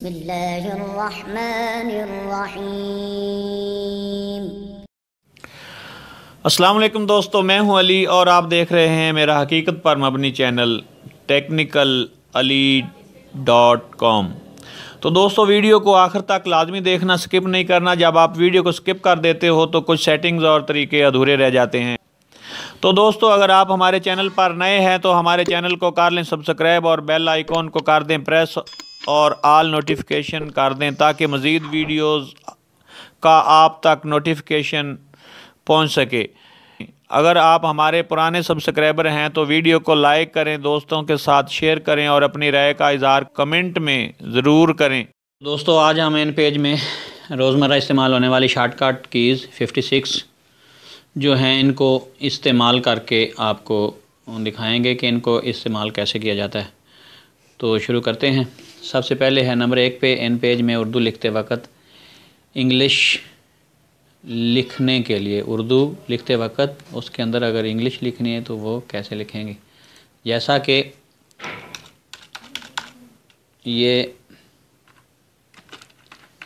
बिस्मिल्लाहिर्रहमानिर्रहीम। अस्सलाम वालेकुम दोस्तों, मैं हूं अली और आप देख रहे हैं मेरा हकीकत पर मबनी चैनल technicalali.com। तो दोस्तों, वीडियो को आखिर तक लाजमी देखना, स्किप नहीं करना। जब आप वीडियो को स्किप कर देते हो तो कुछ सेटिंग्स और तरीके अधूरे रह जाते हैं। तो दोस्तों, अगर आप हमारे चैनल पर नए हैं तो हमारे चैनल को कर लें सब्सक्राइब और बेल आइकॉन को कर दें प्रेस और ऑल नोटिफिकेशन कर दें ताकि मज़ीद वीडियोस का आप तक नोटिफिकेशन पहुंच सके। अगर आप हमारे पुराने सब्सक्राइबर हैं तो वीडियो को लाइक करें, दोस्तों के साथ शेयर करें और अपनी राय का इज़हार कमेंट में ज़रूर करें। दोस्तों, आज हम इन पेज में रोज़मर्रा इस्तेमाल होने वाली शॉर्टकट कीज़ 56 जो हैं इनको इस्तेमाल करके आपको दिखाएंगे कि इनको इस्तेमाल कैसे किया जाता है। तो शुरू करते हैं। सबसे पहले है नंबर 1 पे, इन पेज में उर्दू लिखते वक्त इंग्लिश लिखने के लिए उर्दू लिखते वक्त उसके अंदर अगर इंग्लिश लिखनी है तो वो कैसे लिखेंगे। जैसा कि ये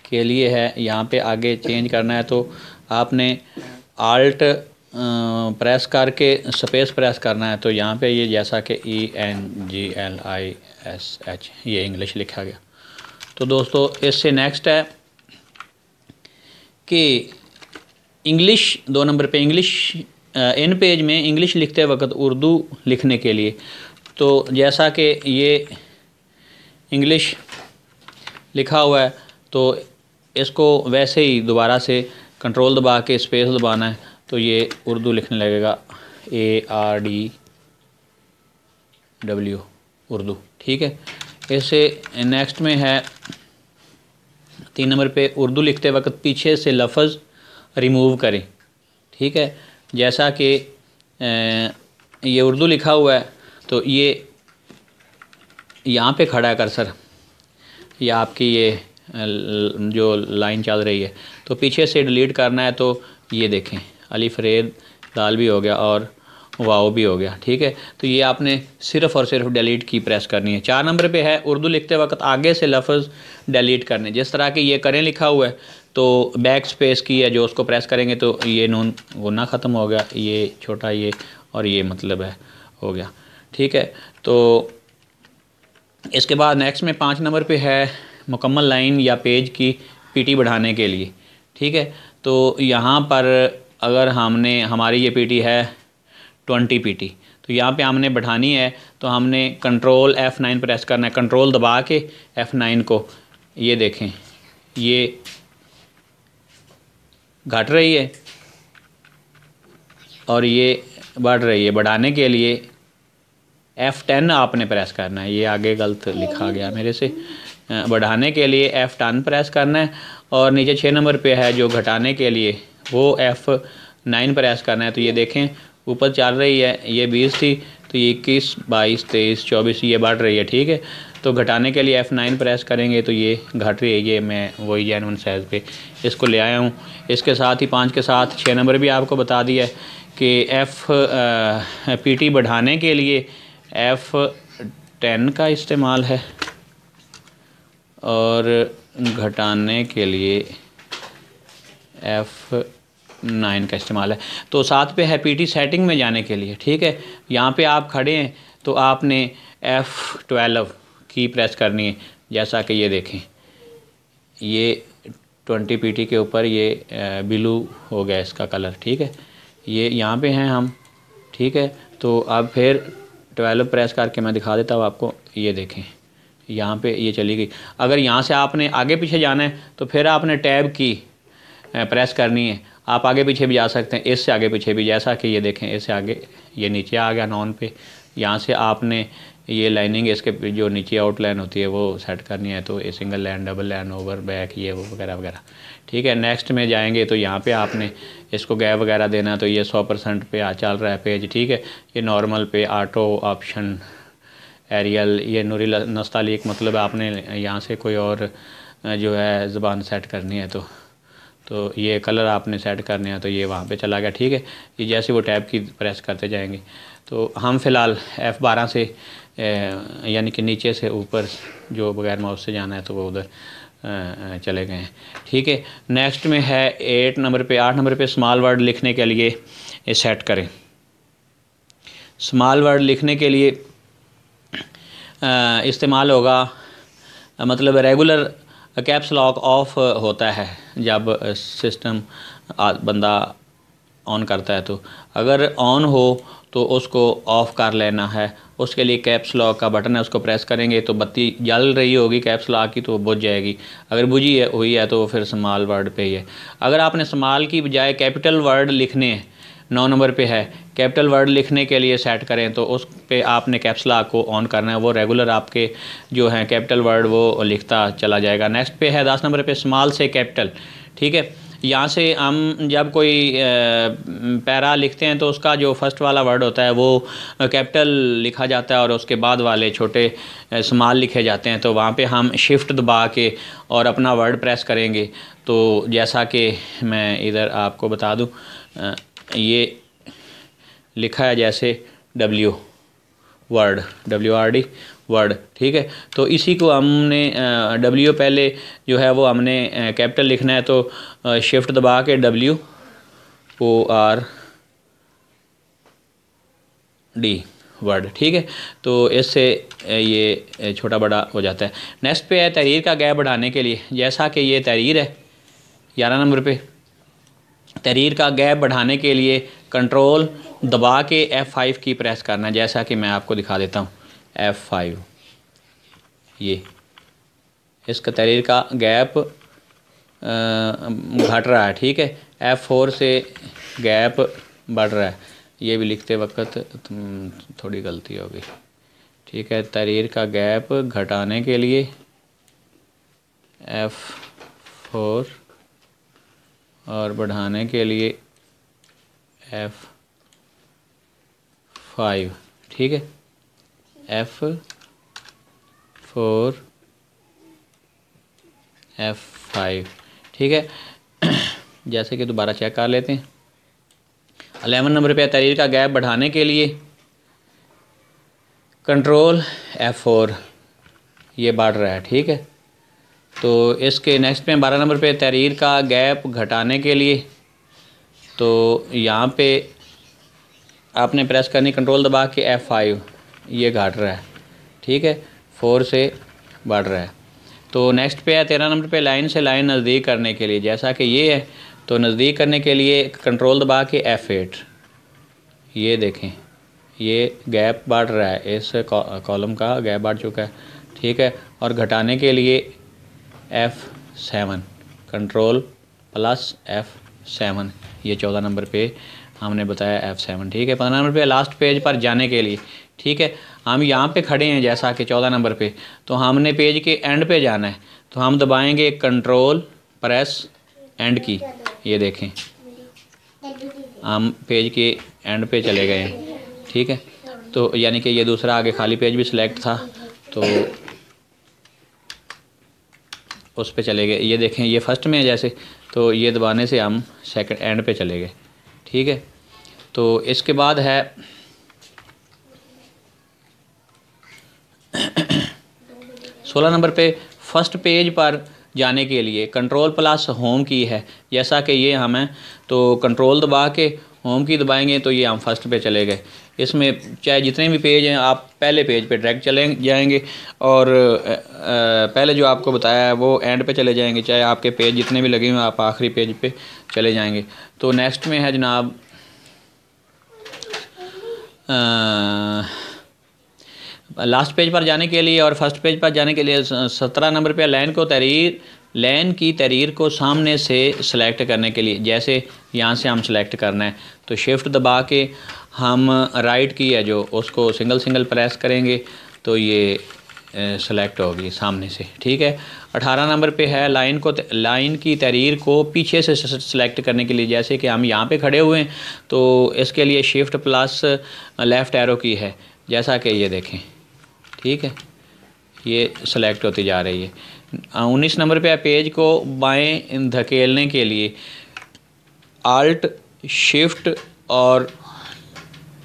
के लिए है, यहाँ पे आगे चेंज करना है तो आपने आल्ट प्रेस करके स्पेस प्रेस करना है। तो यहाँ पे ये जैसा कि ENGLISH ये इंग्लिश लिखा गया। तो दोस्तों, इससे नेक्स्ट है कि इंग्लिश 2 नंबर पे इंग्लिश इन पेज में इंग्लिश लिखते वक्त उर्दू लिखने के लिए, तो जैसा कि ये इंग्लिश लिखा हुआ है तो इसको वैसे ही दोबारा से कंट्रोल दबा के स्पेस दबाना है तो ये उर्दू लिखने लगेगा ARDW उर्दू। ठीक है। इससे नेक्स्ट में है 3 नंबर पे, उर्दू लिखते वक्त पीछे से लफ्ज़ रिमूव करें। ठीक है। जैसा कि ये उर्दू लिखा हुआ है तो ये यहाँ पे खड़ा है कर्सर, या आपकी ये जो लाइन चल रही है तो पीछे से डिलीट करना है तो ये देखें अलिफ रेद दाल भी हो गया और वाओ भी हो गया। ठीक है। तो ये आपने सिर्फ़ और सिर्फ डिलीट की प्रेस करनी है। 4 नंबर पे है, उर्दू लिखते वक्त आगे से लफ्ज़ डिलीट करने। जिस तरह कि ये करें लिखा हुआ है तो बैक स्पेस की है जो उसको प्रेस करेंगे तो ये नून गुना ख़त्म हो गया, ये छोटा ये और ये मतलब है हो गया। ठीक है। तो इसके बाद नेक्स्ट में 5 नंबर पे है मुकम्मल लाइन या पेज की पीटी बढ़ाने के लिए। ठीक है। तो यहाँ पर अगर हमने हमारी ये पीटी है 20 पीटी, तो यहाँ पे हमने बढ़ानी है तो हमने कंट्रोल F9 प्रेस करना है। कंट्रोल दबा के F9 को ये देखें ये घट रही है और ये बढ़ रही है। बढ़ाने के लिए F10 आपने प्रेस करना है। ये आगे गलत लिखा गया मेरे से। बढ़ाने के लिए F10 प्रेस करना है और नीचे 6 नंबर पे है जो घटाने के लिए वो F9 प्रेस करना है। तो ये देखें ऊपर चल रही है, ये 20 थी तो ये 21, 22, 23, 24 ये बढ़ रही है। ठीक है। तो घटाने के लिए F9 प्रेस करेंगे तो ये घट रही है। ये मैं वही जेन्युइन साइज़ पे इसको ले आया हूँ। इसके साथ ही 5 के साथ 6 नंबर भी आपको बता दिया है कि PT बढ़ाने के लिए F10 का इस्तेमाल है और घटाने के लिए F9 का इस्तेमाल है। तो साथ पे है PT सेटिंग में जाने के लिए। ठीक है। यहाँ पे आप खड़े हैं तो आपने F12 की प्रेस करनी है। जैसा कि ये देखें ये 20 PT के ऊपर ये ब्लू हो गया इसका कलर। ठीक है। ये यहाँ पे हैं हम। ठीक है। तो अब फिर 12 प्रेस करके मैं दिखा देता हूँ आपको। ये देखें यहाँ पे ये चली गई। अगर यहाँ से आपने आगे पीछे जाना है तो फिर आपने टैब की प्रेस करनी है। आप आगे पीछे भी जा सकते हैं, इससे आगे पीछे भी। जैसा कि ये देखें इससे आगे ये नीचे आ गया नॉन पे। यहाँ से आपने ये लाइनिंग इसके जो नीचे आउटलाइन होती है वो सेट करनी है। तो ये single line, double line, over back, ये वो वगैरह वगैरह। ठीक है। नेक्स्ट में जाएंगे तो यहाँ पे आपने इसको गैप वगैरह देना। तो ये 100% पे चल रहा है पेज। ठीक है। ये नॉर्मल पे, ऑटो, ऑप्शन, एरियल, ये नूरी नस्तालीक, मतलब आपने यहाँ से कोई और जो है ज़बान सेट करनी है तो ये कलर आपने सेट करने हैं तो ये वहाँ पे चला गया, ठीक है। ये जैसे वो टैब की प्रेस करते जाएंगे। तो हम फ़िलहाल F12 से यानी कि नीचे से ऊपर जो बगैर माउस से जाना है तो वो उधर चले गए हैं, ठीक है। नेक्स्ट में है 8 नंबर पे स्मॉल वर्ड लिखने के लिए ये सेट करें। स्मॉल वर्ड लिखने के लिए इस्तेमाल होगा, मतलब रेगुलर कैप्स लॉक ऑफ होता है जब सिस्टम बंदा ऑन करता है। तो अगर ऑन हो तो उसको ऑफ़ कर लेना है। उसके लिए कैप्स लॉक का बटन है, उसको प्रेस करेंगे तो बत्ती जल रही होगी कैप्स लॉक की, तो बुझ जाएगी। अगर बुझी हुई है तो फिर स्मॉल वर्ड पे ही है। अगर आपने स्मॉल की बजाय कैपिटल वर्ड लिखने हैं, 9 नंबर पे है, कैपिटल वर्ड लिखने के लिए सेट करें तो उस पे आपने कैप्स लॉक को ऑन करना है। वो रेगुलर आपके जो हैं कैपिटल वर्ड वो लिखता चला जाएगा। नेक्स्ट पे है 10 नंबर पे स्मॉल से कैपिटल, ठीक है। यहाँ से हम जब कोई पैरा लिखते हैं तो उसका जो फर्स्ट वाला वर्ड होता है वो कैपिटल लिखा जाता है और उसके बाद वाले छोटे स्मॉल लिखे जाते हैं। तो वहाँ पे हम शिफ्ट दबा के और अपना वर्ड प्रेस करेंगे। तो जैसा कि मैं इधर आपको बता दूँ, ये लिखा है जैसे WRD वर्ड, ठीक है। तो इसी को हमने W पहले जो है वो हमने कैपिटल लिखना है तो शिफ्ट दबा के WORD वर्ड, ठीक है। तो इससे ये छोटा बड़ा हो जाता है। नेक्स्ट पे है तहरीर का गैप बढ़ाने के लिए। जैसा कि ये तहरीर है 11 नंबर पे, तहरीर का गैप बढ़ाने के लिए कंट्रोल दबा के F5 की प्रेस करना है। जैसा कि मैं आपको दिखा देता हूँ, F5, ये इसका तहरीर का गैप घट रहा है, ठीक है। F4 से गैप बढ़ रहा है। ये भी लिखते वक्त थोड़ी गलती हो गई, ठीक है। तहरीर का गैप घटाने के लिए F4 और बढ़ाने के लिए F5, ठीक है। F4 F5, ठीक है। जैसे कि दोबारा चेक कर लेते हैं। 11 नंबर पे तहरीर का गैप बढ़ाने के लिए कंट्रोल F4, ये बढ़ रहा है, ठीक है। तो इसके नेक्स्ट में 12 नंबर पे तहरीर का गैप घटाने के लिए तो यहाँ पे आपने प्रेस करनी कंट्रोल दबा के F5, ये घट रहा है, ठीक है। 4 से बढ़ रहा है। तो नेक्स्ट पे है 13 नंबर पे लाइन से लाइन नज़दीक करने के लिए। जैसा कि ये है तो नज़दीक करने के लिए कंट्रोल दबा के F8, ये देखें ये गैप बढ़ रहा है, इस कॉलम का गैप बढ़ चुका है, ठीक है। और घटाने के लिए F7, कंट्रोल प्लस F7, ये 14 नंबर पे हमने बताया F7, ठीक है। 15 नंबर पे लास्ट पेज पर जाने के लिए, ठीक है। हम यहाँ पे खड़े हैं जैसा कि 14 नंबर पे, तो हमने पेज के एंड पे जाना है। तो हम दबाएंगे कंट्रोल प्रेस एंड की, ये देखें हम पेज के एंड पे चले गए हैं, ठीक है। तो यानी कि ये दूसरा आगे खाली पेज भी सिलेक्ट था तो उस पे चले गए। ये देखें ये फर्स्ट में है जैसे, तो ये दबाने से हम सेकंड एंड पे चले गए, ठीक है। तो इसके बाद है 16 नंबर पे फर्स्ट पेज पर जाने के लिए कंट्रोल प्लस होम की है। जैसा कि ये हम हैं तो कंट्रोल दबा के होम की दबाएंगे तो ये हम फर्स्ट पे चले गए। इसमें चाहे जितने भी पेज हैं आप पहले पेज पे डायरेक्ट चले जाएंगे और पहले जो आपको बताया है वो एंड पे चले जाएंगे। चाहे आपके पेज जितने भी लगे हुए आप आखिरी पेज पे चले जाएंगे। तो नेक्स्ट में है जनाब लास्ट पेज पर जाने के लिए और फर्स्ट पेज पर जाने के लिए 17 नंबर पे लाइन की तहरीर को सामने से सिलेक्ट करने के लिए, जैसे यहाँ से हम सिलेक्ट करना है तो शिफ्ट दबा के हम राइट की है जो उसको सिंगल प्रेस करेंगे तो ये सेलेक्ट होगी सामने से, ठीक है। 18 नंबर पे है लाइन की तहरीर को पीछे से सिलेक्ट करने के लिए। जैसे कि हम यहाँ पे खड़े हुए हैं तो इसके लिए शिफ्ट प्लस लेफ़्ट एरो की है, जैसा कि ये देखें, ठीक है, ये सेलेक्ट होती जा रही है। 19 नंबर पे है पेज को बाएं धकेलने के लिए आल्ट शिफ्ट और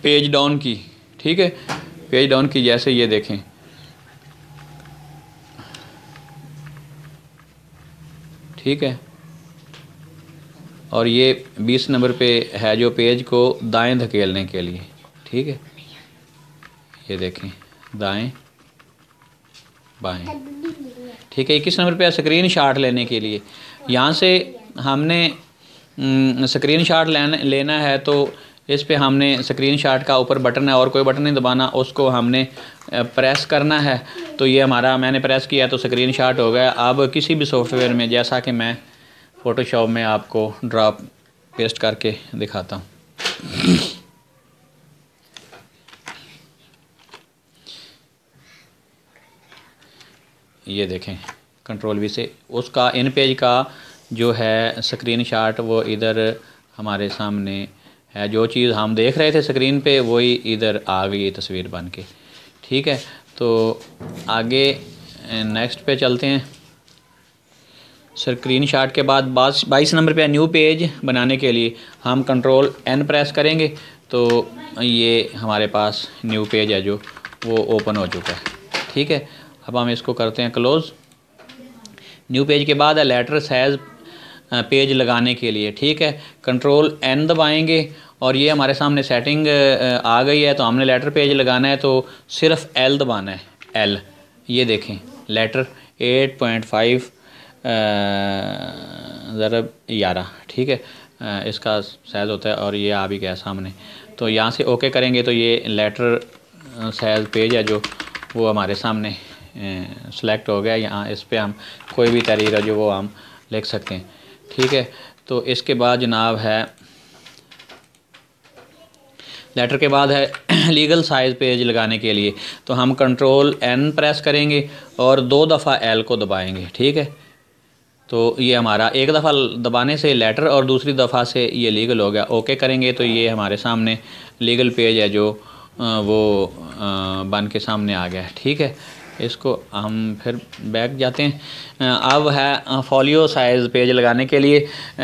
पेज डाउन की, ठीक है, पेज डाउन की, जैसे ये देखें, ठीक है। और ये 20 नंबर पे है जो पेज को दाएं धकेलने के लिए, ठीक है, ये देखें, दाएं बाएं, ठीक है। 21 नंबर पे है स्क्रीन शॉट लेने के लिए। यहाँ से हमने स्क्रीन शॉट लेना है तो इस पे हमने स्क्रीन शॉट का ऊपर बटन है और कोई बटन नहीं दबाना, उसको हमने प्रेस करना है। तो ये हमारा मैंने प्रेस किया तो स्क्रीन शॉट हो गया। अब किसी भी सॉफ्टवेयर में, जैसा कि मैं फ़ोटोशॉप में आपको ड्रॉप पेस्ट करके दिखाता हूँ, ये देखें कंट्रोल वी से उसका इन पेज का जो है स्क्रीन शॉट वो इधर हमारे सामने है। जो चीज़ हम देख रहे थे स्क्रीन पे वही इधर आ गई तस्वीर बन के, ठीक है। तो आगे नेक्स्ट पे चलते हैं। स्क्रीन शॉट के बाद 22 नंबर पे न्यू पेज बनाने के लिए हम कंट्रोल N प्रेस करेंगे तो ये हमारे पास न्यू पेज है जो वो ओपन हो चुका है, ठीक है। अब हम इसको करते हैं क्लोज़। न्यू पेज के बाद है लेटर साइज पेज लगाने के लिए, ठीक है, कंट्रोल N दबाएंगे और ये हमारे सामने सेटिंग आ गई है। तो हमने लेटर पेज लगाना है तो सिर्फ L दबाना है, L, ये देखें लेटर 8.5 ज़रब 11, ठीक है, इसका साइज़ होता है और ये आ भी गया सामने। तो यहाँ से ओके करेंगे तो ये लेटर साइज पेज है जो वो हमारे सामने सेलेक्ट हो गया। यहाँ इस पे हम कोई भी तहरीर है जो वो हम लिख सकते हैं, ठीक है। तो इसके बाद जनाब है लेटर के बाद है लीगल साइज़ पेज लगाने के लिए तो हम कंट्रोल N प्रेस करेंगे और 2 दफ़ा L को दबाएंगे, ठीक है। तो ये हमारा एक दफ़ा दबाने से लेटर और दूसरी दफ़ा से ये लीगल हो गया। ओके करेंगे तो ये हमारे सामने लीगल पेज है जो वो बन के सामने आ गया, ठीक है। इसको हम फिर बैक जाते हैं। अब है फॉलियो साइज़ पेज लगाने के लिए।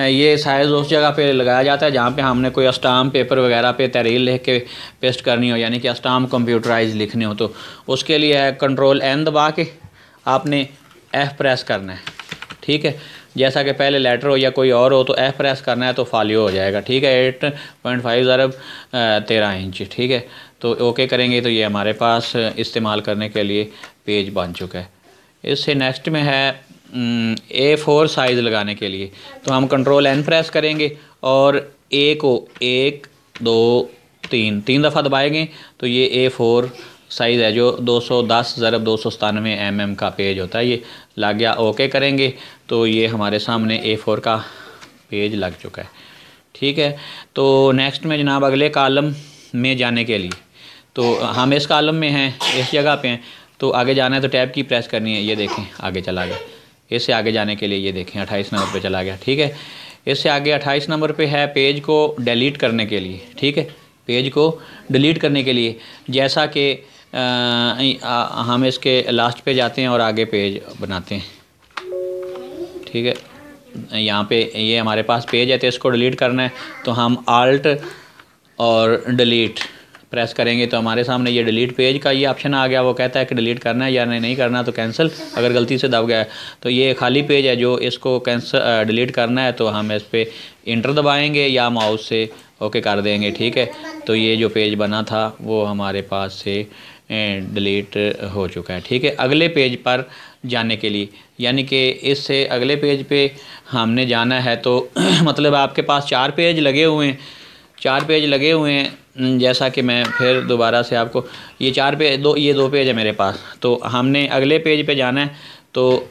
ये साइज़ उस जगह पे लगाया जाता है जहाँ पे हमने कोई स्टाम्प पेपर वगैरह पे तहरीर लिख के पेस्ट करनी हो, यानी कि स्टाम्प कंप्यूटराइज लिखने हो। तो उसके लिए है कंट्रोल N दबा के आपने F प्रेस करना है, ठीक है। जैसा कि पहले लेटर हो या कोई और हो तो F प्रेस करना है तो फॉलियो हो जाएगा, ठीक है। 8.5 ज़रब 13 इंच, ठीक है। तो ओके करेंगे तो ये हमारे पास इस्तेमाल करने के लिए पेज बन चुका है। इससे नेक्स्ट में है A4 साइज़ लगाने के लिए तो हम कंट्रोल N प्रेस करेंगे और A को 1 2 3 दफ़ा दबाएंगे तो ये A4 साइज़ है जो 210 ज़रब 297 mm का पेज होता है, ये लग गया। ओके करेंगे तो ये हमारे सामने A4 का पेज लग चुका है, ठीक है। तो नेक्स्ट में जनाब अगले कॉलम में जाने के लिए तो हम इस कॉलम में हैं, इस जगह पे हैं, तो आगे जाना है तो टैब की प्रेस करनी है। ये देखें आगे चला गया। इससे आगे जाने के लिए ये देखें 28 नंबर पे चला गया, ठीक है। इससे आगे 28 नंबर पे है पेज को डिलीट करने के लिए, ठीक है, पेज को डिलीट करने के लिए। जैसा कि हम इसके लास्ट पे जाते हैं और आगे पेज बनाते हैं, ठीक है। यहाँ पे ये हमारे पास पेज है तो इसको डिलीट करना है तो हम आल्ट और डिलीट प्रेस करेंगे तो हमारे सामने ये डिलीट पेज का ये ऑप्शन आ गया। वो कहता है कि डिलीट करना है या नहीं करना, तो कैंसिल। अगर गलती से दब गया है तो ये खाली पेज है जो इसको कैंसिल डिलीट करना है तो हम इस पर इंटर दबाएंगे या माउस से ओके कर देंगे, ठीक है। तो ये जो पेज बना था वो हमारे पास से डिलीट हो चुका है, ठीक है। अगले पेज पर जाने के लिए यानी कि इससे अगले पेज पे हमने जाना है तो मतलब आपके पास 4 पेज लगे हुए हैं, 4 पेज लगे हुए हैं। जैसा कि मैं फिर दोबारा से आपको ये 4 पेज ये 2 पेज है मेरे पास, तो हमने अगले पेज पे जाना है तो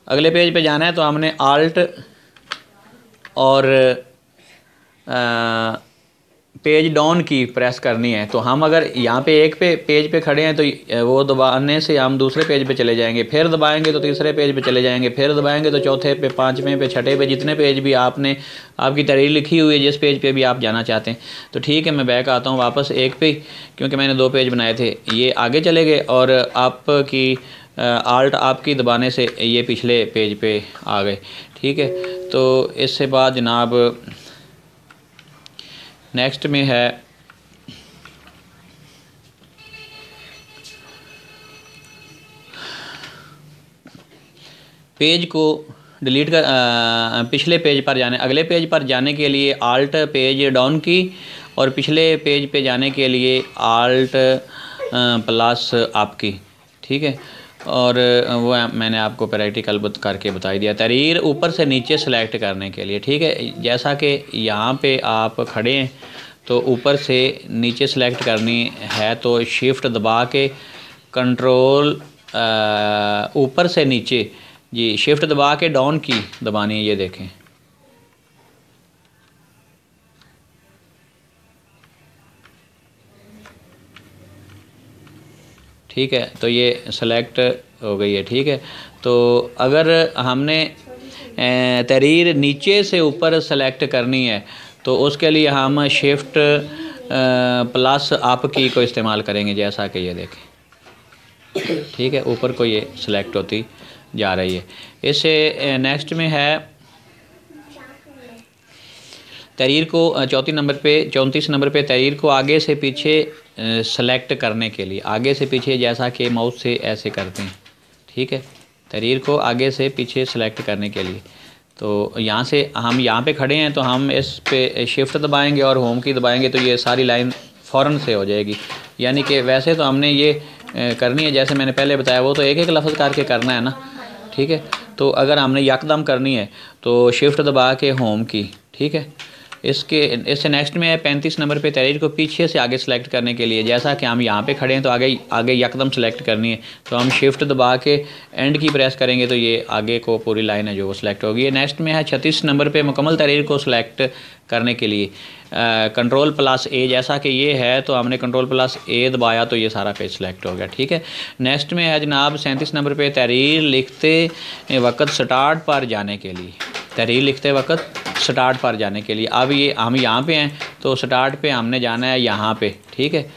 अगले पेज पे जाना है तो हमने आल्ट और पेज डाउन की प्रेस करनी है। तो हम अगर यहाँ पे एक पेज पे खड़े हैं तो वो दबाने से हम दूसरे पेज पे चले जाएंगे, फिर दबाएंगे तो तीसरे पेज पे चले जाएंगे, फिर दबाएंगे तो चौथे पे, पाँचवें पे, छठे पे, जितने पेज भी आपकी तहरीर लिखी हुई है जिस पेज पे भी आप जाना चाहते हैं। तो ठीक है, मैं बैक आता हूँ वापस एक पे, क्योंकि मैंने 2 पेज बनाए थे। ये आगे चले गए और आपकी आल्ट आपकी दबाने से ये पिछले पेज पे आ गए। ठीक है, तो इससे बाद जनाब नेक्स्ट में है पेज को डिलीट कर पिछले पेज पर जाने, अगले पेज पर जाने के लिए आल्ट पेज डाउन की, और पिछले पेज पे जाने के लिए आल्ट प्लस अप की। ठीक है, और वो मैंने आपको प्रैक्टिकल करके बता दिया। तहरीर ऊपर से नीचे सेलेक्ट करने के लिए, ठीक है, जैसा कि यहाँ पे आप खड़े हैं तो ऊपर से नीचे सेलेक्ट करनी है तो शिफ्ट दबा के कंट्रोल ऊपर से नीचे जी शिफ्ट दबा के डाउन की दबानी है, ये देखें। ठीक है, तो ये सेलेक्ट हो गई है। ठीक है, तो अगर हमने तहरीर नीचे से ऊपर सेलेक्ट करनी है तो उसके लिए हम शिफ्ट प्लस अप की को इस्तेमाल करेंगे, जैसा कि ये देखें। ठीक है, ऊपर को ये सिलेक्ट होती जा रही है। इससे नेक्स्ट में है तहरीर को 34 नंबर पे तहरीर को आगे से पीछे सेलेक्ट करने के लिए, आगे से पीछे जैसा कि माउस से ऐसे करते हैं। ठीक है, तहरीर को आगे से पीछे सेलेक्ट करने के लिए, तो यहाँ से हम यहाँ पे खड़े हैं तो हम इस पे शिफ्ट दबाएंगे और होम की दबाएंगे तो ये सारी लाइन फ़ौरन से हो जाएगी। यानी कि वैसे तो हमने ये करनी है जैसे मैंने पहले बताया, वो तो एक एक लफ्ज़ करके करना है ना। ठीक है, तो अगर हमने यकदम करनी है तो शिफ्ट दबा के होम की। ठीक है, इससे नेक्स्ट में है 35 नंबर पे तहरीर को पीछे से आगे सेलेक्ट करने के लिए, जैसा कि हम यहाँ पे खड़े हैं तो आगे यकदम सेलेक्ट करनी है तो हम शिफ्ट दबा के एंड की प्रेस करेंगे तो ये आगे को पूरी लाइन है जो वो सिलेक्ट होगी। नेक्स्ट में है 36 नंबर पे मुकम्मल तहरीर को सिलेक्ट करने के लिए कंट्रोल प्लस ए, जैसा कि ये है तो हमने कंट्रोल प्लस ए दबाया तो ये सारा पेज सेलेक्ट हो गया। ठीक है, नेक्स्ट में है जनाब 37 नंबर पे तहरीर लिखते वक्त स्टार्ट पर जाने के लिए, तहरीर लिखते वक्त स्टार्ट पर जाने के लिए। अब ये हम यहाँ पे हैं तो स्टार्ट पे हमने जाना है यहाँ पे। ठीक है,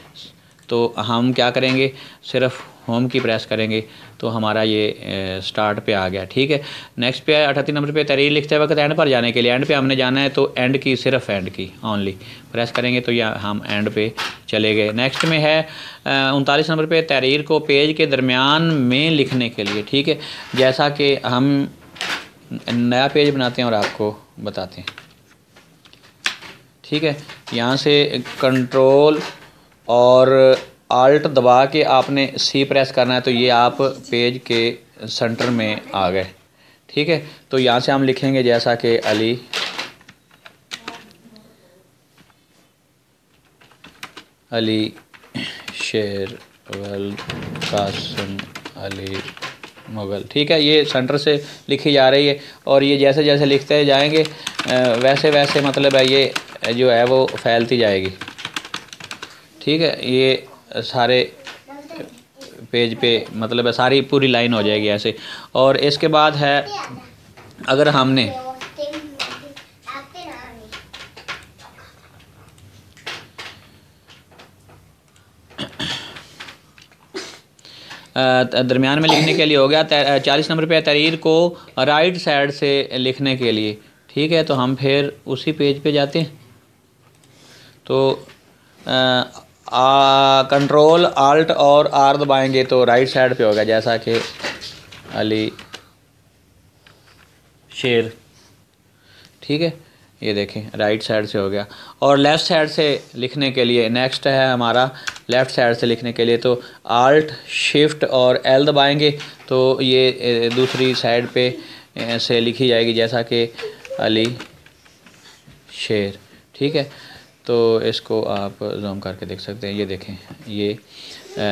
तो हम क्या करेंगे, सिर्फ होम की प्रेस करेंगे तो हमारा ये स्टार्ट पे आ गया। ठीक है, नेक्स्ट पे है 38 नंबर पे तहरीर लिखते वक्त एंड पर जाने के लिए, एंड पे हमने जाना है तो एंड की, सिर्फ एंड की ओनली प्रेस करेंगे तो यह हम एंड पे चले गए। नेक्स्ट में है 39 नंबर पे तहरीर को पेज के दरमियान में लिखने के लिए। ठीक है, जैसा कि हम नया पेज बनाते हैं और आपको बताते हैं। ठीक है, यहाँ से कंट्रोल और आल्ट दबा के आपने सी प्रेस करना है तो ये आप पेज के सेंटर में आ गए। ठीक है, तो यहाँ से हम लिखेंगे जैसा कि अली शेर वल कासिम अली मुग़ल। ठीक है, ये सेंटर से लिखी जा रही है और ये जैसे जैसे लिखते जाएंगे वैसे वैसे मतलब है ये जो है वो फैलती जाएगी। ठीक है, ये सारे पेज पे मतलब है सारी पूरी लाइन हो जाएगी ऐसे। और इसके बाद है अगर हमने दरमियान में लिखने के लिए हो गया 40 नंबर पे तहरीर को राइट साइड से लिखने के लिए। ठीक है, तो हम फिर उसी पेज पे जाते हैं तो कंट्रोल आल्ट और आर दबाएंगे तो राइट साइड पे होगा, जैसा कि अली शेर। ठीक है, ये देखें राइट साइड से हो गया। और लेफ़्ट साइड से लिखने के लिए नेक्स्ट है हमारा लेफ़्ट साइड से लिखने के लिए तो आल्ट शिफ्ट और एल दबाएंगे तो ये दूसरी साइड पे से लिखी जाएगी, जैसा कि अली शेर। ठीक है, तो इसको आप जूम करके देख सकते हैं, ये देखें ये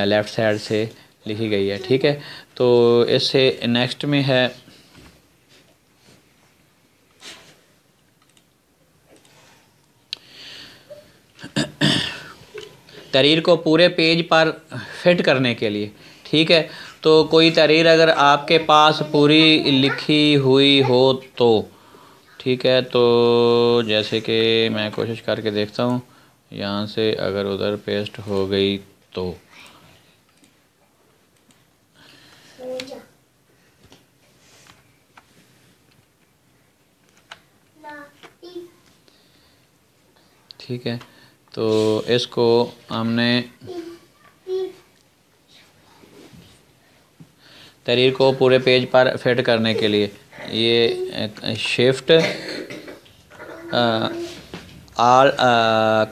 लेफ़्ट साइड से लिखी गई है। ठीक है, तो इससे नेक्स्ट में है तहरीर को पूरे पेज पर फिट करने के लिए, ठीक है। तो कोई तहरीर अगर आपके पास पूरी लिखी हुई हो तो, ठीक है, तो जैसे कि मैं कोशिश करके देखता हूँ, यहाँ से अगर उधर पेस्ट हो गई तो ठीक है। तो इसको हमने तहरीर को पूरे पेज पर फिट करने के लिए ये शिफ्ट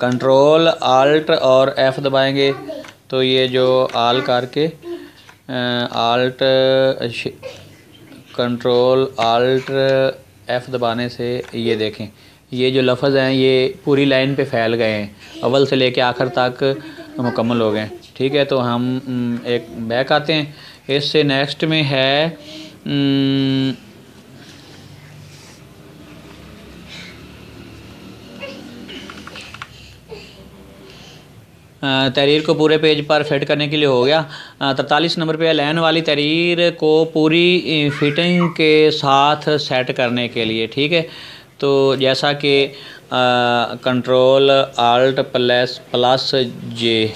कंट्रोल आल्ट और एफ़ दबाएंगे, तो ये जो आल करके आल्ट कंट्रोल आल्ट एफ़ दबाने से ये देखें, ये जो लफ्ज़ हैं ये पूरी लाइन पे फैल गए हैं, अव्वल से लेके आखिर तक मुकम्मल हो गए, ठीक है। तो हम एक बैक आते हैं, इससे नेक्स्ट में है तहरीर को पूरे पेज पर फिट करने के लिए हो गया। 43 नंबर पे लाइन वाली तहरीर को पूरी फिटिंग के साथ सेट करने के लिए, ठीक है। तो जैसा कि कंट्रोल आल्ट प्लस जे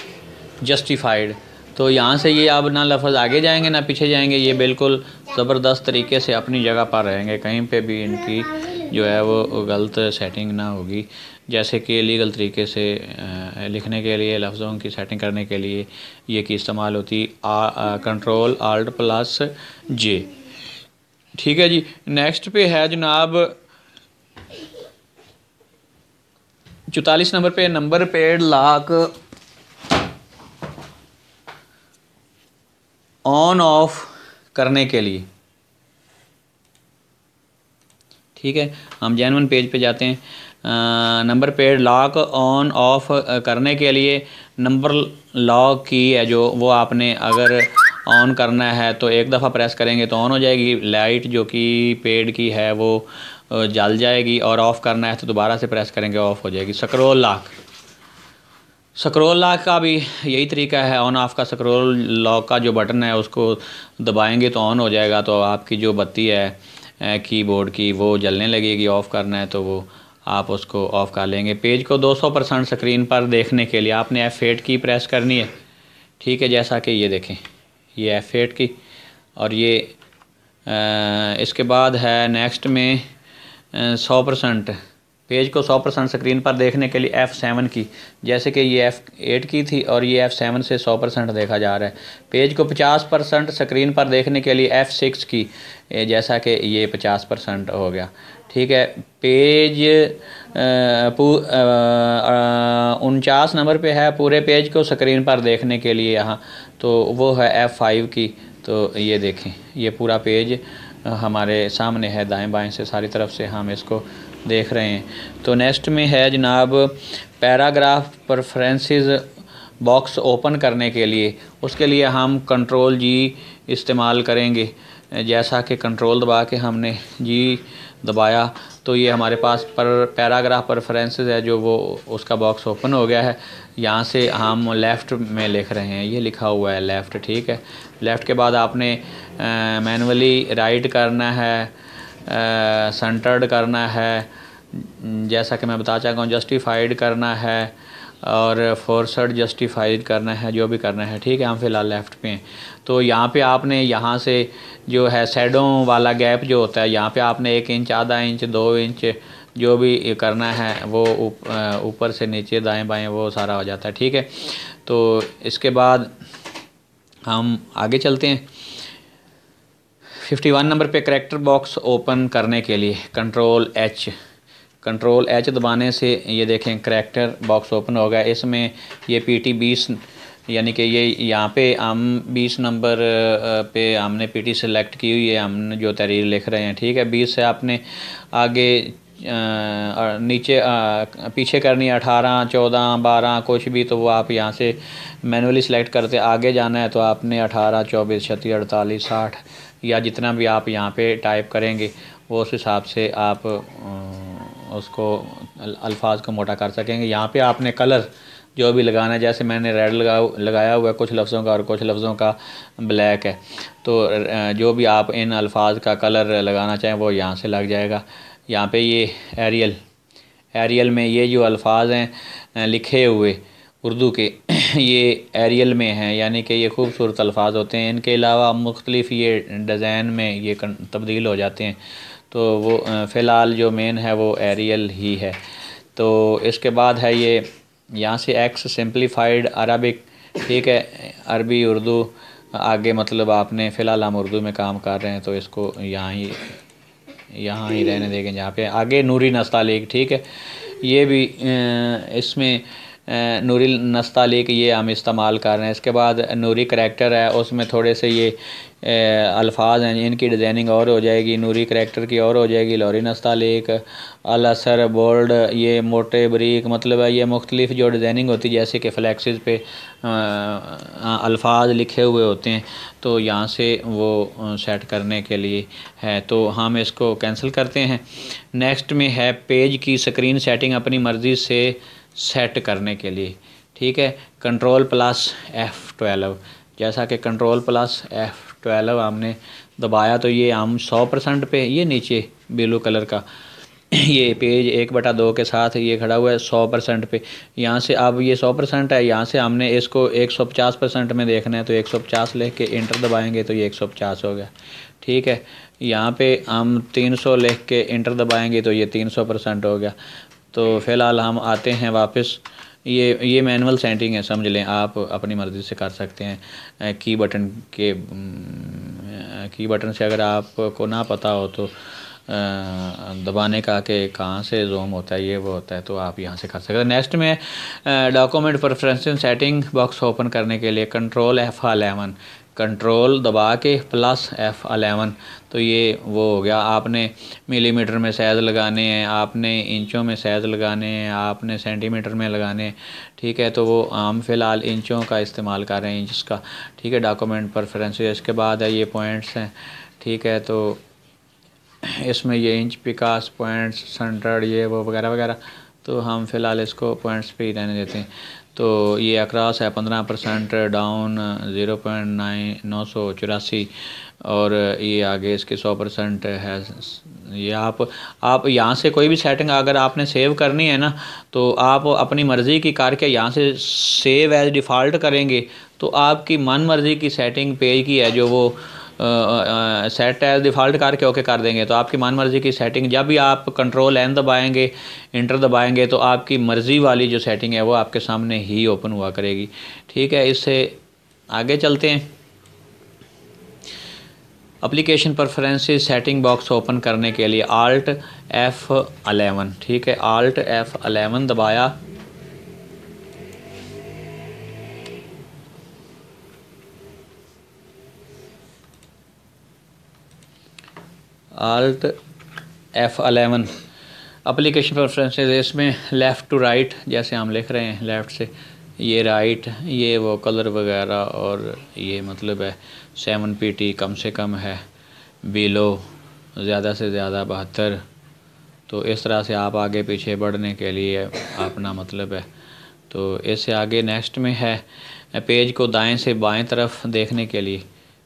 जस्टिफाइड, तो यहाँ से ये अब ना लफ्ज़ आगे जाएंगे ना पीछे जाएंगे, ये बिल्कुल ज़बरदस्त तरीके से अपनी जगह पर रहेंगे, कहीं पे भी इनकी जो है वो गलत सेटिंग ना होगी। जैसे कि लीगल तरीके से लिखने के लिए लफ्ज़ों की सेटिंग करने के लिए ये की इस्तेमाल होती कंट्रोल आल्ट प्लस जे, ठीक है जी। नेक्स्ट पे है जनाब 44 नंबर पे number paid lock on off करने के लिए, ठीक है। हम जेन्युइन पेज पे जाते हैं, number paid lock on off करने के लिए नंबर लॉक की है जो वो आपने अगर ऑन करना है तो एक दफ़ा प्रेस करेंगे तो ऑन हो जाएगी, लाइट जो कि पेड की है वो जल जाएगी, और ऑफ़ करना है तो दोबारा से प्रेस करेंगे ऑफ़ हो जाएगी। स्क्रॉल लॉक का भी यही तरीका है, ऑन ऑफ़ का। स्क्रॉल लॉक का जो बटन है उसको दबाएंगे तो ऑन हो जाएगा, तो आपकी जो बत्ती है कीबोर्ड की वो जलने लगेगी, ऑफ़ करना है तो वो आप उसको ऑफ़ कर लेंगे। पेज को 200% स्क्रीन पर देखने के लिए आपने F8 की प्रेस करनी है, ठीक है। जैसा कि ये देखें, ये F8 की, और ये इसके बाद है नेक्स्ट में 100% पेज को 100% स्क्रीन पर देखने के लिए F7 की, जैसे कि ये F8 की थी और ये F7 से 100% देखा जा रहा है। पेज को 50% स्क्रीन पर देखने के लिए F6 की, जैसा कि ये 50% हो गया, ठीक है। पेज 49 नंबर पे है पूरे पेज को स्क्रीन पर देखने के लिए यहाँ, तो वो है F5 की। तो ये देखें, ये पूरा पेज हमारे सामने है, दाएं बाएं से सारी तरफ से हम इसको देख रहे हैं। तो नेक्स्ट में है जनाब पैराग्राफ प्रेफरेंसेस बॉक्स ओपन करने के लिए, उसके लिए हम कंट्रोल जी इस्तेमाल करेंगे। जैसा कि कंट्रोल दबा के हमने जी दबाया तो ये हमारे पास पैराग्राफ प्रेफरेंसेस है जो वो उसका बॉक्स ओपन हो गया है। यहाँ से हम लेफ़्ट में लिख रहे हैं, ये लिखा हुआ है लेफ़्ट, ठीक है। लेफ़्ट के बाद आपने मैनुअली राइट करना है, सेंटर्ड करना है, जैसा कि मैं बता चुका हूँ, जस्टिफाइड करना है और फोर्सड जस्टिफाइड करना है, जो भी करना है, ठीक है। हम फ़िलहाल लेफ़्ट पे हैं, तो यहाँ पे आपने यहाँ से जो है शैडो वाला गैप जो होता है, यहाँ पे आपने 1 इंच, आधा इंच, 2 इंच जो भी करना है वो ऊपर से नीचे दाएं बाएं वो सारा हो जाता है, ठीक है। तो इसके बाद हम आगे चलते हैं। 51 नंबर पे करैक्टर बॉक्स ओपन करने के लिए कंट्रोल एच दबाने से ये देखें करैक्टर बॉक्स ओपन हो गया। इसमें ये PT 20 यानी कि ये यहाँ पे हम 20 नंबर पे हमने PT सेलेक्ट की हुई है, हमने जो तहरीर लिख रहे हैं, ठीक है। 20 से आपने आगे नीचे पीछे करनी है 18, 14, 12 कुछ भी, तो वो आप यहाँ से मैनुअली सिलेक्ट करते आगे जाना है तो आपने 18, 24, 36, 48, 60 या जितना भी आप यहाँ पे टाइप करेंगे वो उस हिसाब से आप उसको अल्फाज को मोटा कर सकेंगे। यहाँ पे आपने कलर जो भी लगाना है, जैसे मैंने रेड लगाया हुआ है कुछ लफ्ज़ों का और कुछ लफ्ज़ों का ब्लैक है, तो जो भी आप इन अल्फाज का कलर लगाना चाहें वो यहाँ से लग जाएगा। यहाँ पे ये एरियल में ये जो अल्फाज हैं लिखे हुए उर्दू के ये एरियल में हैं, यानी कि ये खूबसूरत अल्फाज होते हैं। इनके अलावा मुख्तलिफ ये डिज़ाइन में ये तब्दील हो जाते हैं, तो वो फ़िलहाल जो मेन है वो एरियल ही है। तो इसके बाद है ये यहाँ से एक्स सिंप्लीफाइड अरबिक, ठीक है, अरबी उर्दू आगे, मतलब आपने फ़िलहाल हम उर्दू में काम कर रहे हैं तो इसको यहाँ ही रहने देंगे। जहाँ पे आगे नूरी नस्तालिक, ठीक है, ये भी इसमें नूरी नस्तालिक ये हम इस्तेमाल कर रहे हैं। इसके बाद नूरी करैक्टर है, उसमें थोड़े से ये अल्फाज हैं, इनकी डिज़ाइनिंग और हो जाएगी, नूरी करैक्टर की और हो जाएगी। लौरी नस्तालिक, अल असर, बोल्ड, ये मोटे बरीक, मतलब है ये मुख्तलिफ जो डिज़ाइनिंग होती है, जैसे कि फ्लैक्सिस पे अल्फाज लिखे हुए होते हैं, तो यहाँ से वो सेट करने के लिए है, तो हम इसको कैंसिल करते हैं। नेक्स्ट में है पेज की स्क्रीन सेटिंग अपनी मर्ज़ी से सेट करने के लिए, ठीक है, कंट्रोल प्लस F12। जैसा कि कंट्रोल प्लस F12 हमने दबाया तो ये हम 100% पे, ये नीचे ब्लू कलर का ये पेज 1/2 के साथ ये खड़ा हुआ है 100% पे। यहाँ से अब ये 100% है, यहाँ से हमने इसको 150% में देखना है, तो 150 लिख के इंटर दबाएंगे तो ये 150 हो गया, ठीक है। यहाँ पे हम 300 लिख के इंटर दबाएंगे तो ये 300% हो गया। तो फ़िलहाल हम आते हैं वापस, ये मैनुअल सेटिंग है, समझ लें, आप अपनी मर्ज़ी से कर सकते हैं। की बटन से अगर आपको ना पता हो तो दबाने का कि कहाँ से जूम होता है, ये वो होता है, तो आप यहाँ से कर सकते हैं। नेक्स्ट में document preferences setting box open करने के लिए कंट्रोल F11, कंट्रोल दबा के प्लस F11, तो ये वो हो गया। आपने मिलीमीटर में साइज़ लगाने हैं, आपने इंचों में साइज़ लगाने हैं, आपने सेंटीमीटर में लगाने हैं, ठीक है, तो वो हम फ़िलहाल इंचों का इस्तेमाल कर रहे हैं, इंच का, ठीक है। डॉक्यूमेंट प्रेफरेंसेस, इसके बाद है ये पॉइंट्स हैं, ठीक है, तो इसमें ये इंच पिकास पॉइंट्स सेंटर्ड ये वो वगैरह वगैरह, तो हम फ़िलहाल इसको पॉइंट्स पे ही रहने देते हैं। तो ये अक्रॉस है 15%, डाउन 0.984, और ये आगे इसके 100% है। ये आप यहाँ से कोई भी सेटिंग अगर आपने सेव करनी है ना, तो आप अपनी मर्ज़ी की करके यहाँ से सेव एज डिफ़ॉल्ट करेंगे, तो आपकी मन मर्ज़ी की सेटिंग पेज की है जो वो सेट एज डिफ़ॉल्ट करके ओके कर देंगे, तो आपकी मन मर्ज़ी की सेटिंग, जब भी आप कंट्रोल N दबाएंगे, इंटर दबाएंगे, तो आपकी मर्ज़ी वाली जो सेटिंग है वो आपके सामने ही ओपन हुआ करेगी, ठीक है। इससे आगे चलते हैं। Application preferences setting box open करने के लिए Alt F11, ठीक है, Alt F11 दबाया, Alt F11 एप्लीकेशन प्रेफरेंसेस, इसमें लेफ़्ट टू राइट, जैसे हम लिख रहे हैं लेफ़्ट से ये राइट, ये वो कलर वगैरह, और ये मतलब है 7pt कम से कम है, बिलो ज़्यादा से ज़्यादा 72, तो इस तरह से आप आगे पीछे बढ़ने के लिए अपना मतलब है। तो इससे आगे नेक्स्ट में है पेज को दाएं से बाएं तरफ देखने के लिए,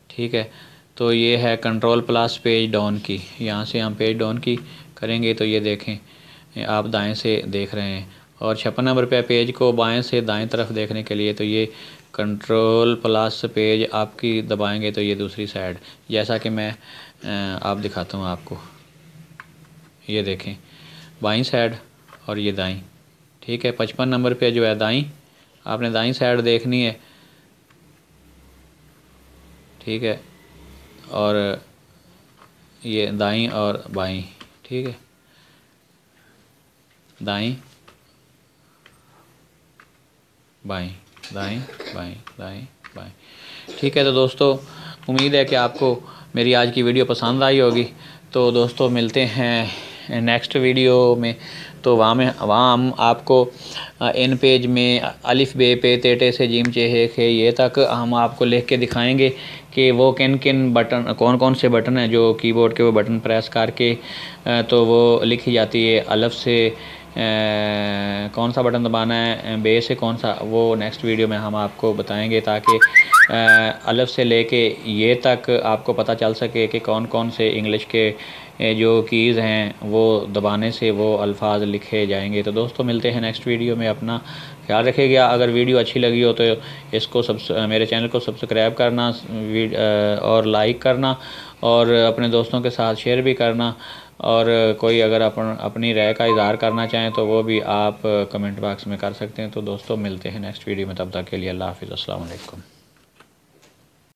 ठीक है, तो ये है कंट्रोल प्लस पेज डाउन की, यहाँ से हम पेज डाउन की करेंगे तो ये देखें आप दाएं से देख रहे हैं। और 56 नंबर पे पेज को बाएं से दाएं तरफ देखने के लिए, तो ये कंट्रोल प्लस पेज आपकी दबाएंगे तो ये दूसरी साइड, जैसा कि मैं आप दिखाता हूँ आपको, ये देखें बाईं साइड और ये दाईं, ठीक है। 55 नंबर पे जो है दाईं, आपने दाईं साइड देखनी है, ठीक है, और ये दाईं और बाईं, ठीक है, दाईं बाईं, दाईं बाईं, दाईं बाईं, ठीक है। तो दोस्तों उम्मीद है कि आपको मेरी आज की वीडियो पसंद आई होगी। तो दोस्तों मिलते हैं नेक्स्ट वीडियो में, तो वहाँ हम आपको इन पेज में अलिफ बे पे ते टे से जीम चे हे खे ये तक हम आपको लिख के दिखाएंगे कि वो किन किन बटन, कौन कौन से बटन हैं जो कीबोर्ड के वो बटन प्रेस करके तो वो लिखी जाती है अलफ से कौन सा बटन दबाना है, बे से कौन सा, वो नेक्स्ट वीडियो में हम आपको बताएंगे, ताकि अलिफ से लेके ये तक आपको पता चल सके कि कौन कौन से इंग्लिश के जो कीज़ हैं वो दबाने से वो अल्फाज लिखे जाएंगे। तो दोस्तों मिलते हैं नेक्स्ट वीडियो में, अपना ख्याल रखिएगा। अगर वीडियो अच्छी लगी हो तो इसको मेरे चैनल को सब्सक्राइब करना और लाइक करना, और अपने दोस्तों के साथ शेयर भी करना, और कोई अगर अपनी राय का इज़हार करना चाहें तो वो भी आप कमेंट बॉक्स में कर सकते हैं। तो दोस्तों मिलते हैं नेक्स्ट वीडियो में, तब तक के लिए अल्लाह हाफ़िज़, अस्सलाम वालेकुम।